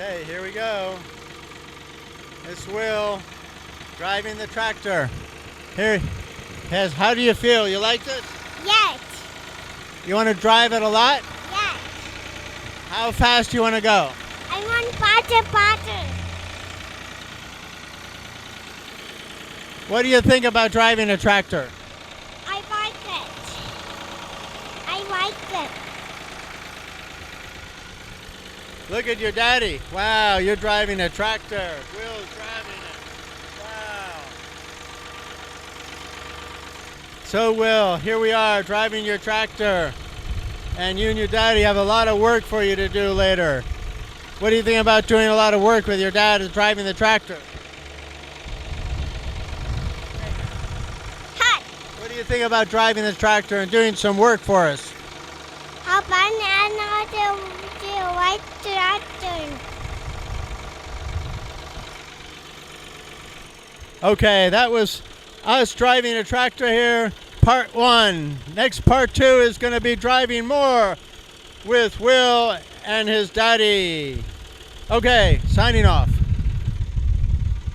Okay, here we go. It's Will driving the tractor. Here, how do you feel? You like this? Yes. You want to drive it a lot? Yes. How fast do you want to go? I want butter. What do you think about driving a tractor? I like it. Look at your daddy. Wow, you're driving a tractor. Will's driving it. Wow. So Will, here we are driving your tractor. And you and your daddy have a lot of work for you to do later. What do you think about doing a lot of work with your dad as driving the tractor? Hi. What do you think about driving this tractor and doing some work for us? How banana the white tractor. Okay, that was us driving a tractor here, part 1. Next part 2 is going to be driving more with Will and his daddy. Okay, signing off.